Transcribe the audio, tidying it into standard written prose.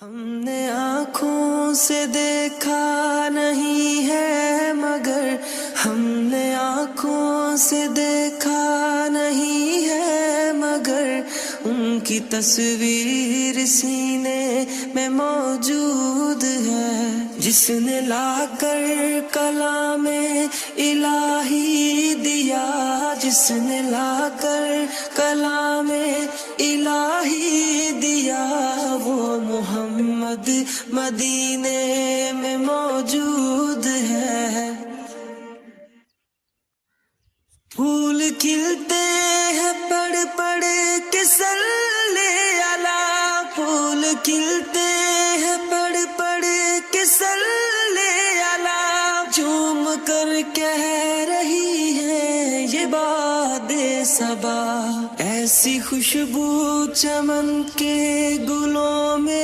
हमने आँखों से देखा नहीं है मगर हमने आँखों से देखा नहीं है मगर उनकी तस्वीर सीने में मौजूद है। जिसने लाकर कलामे इलाही दिया, जिसने लाकर कलामे इलाही दिया, वो मोहम्मद मदीने में मौजूद है। फूल खिलते हैं पड़ पड़ के सल्ले अला, फूल खिलते हैं पड़ पड़ के सल्ले अला, झूम कर कह रही है ये बादे सबा। ऐसी खुशबू चमन के गुलों में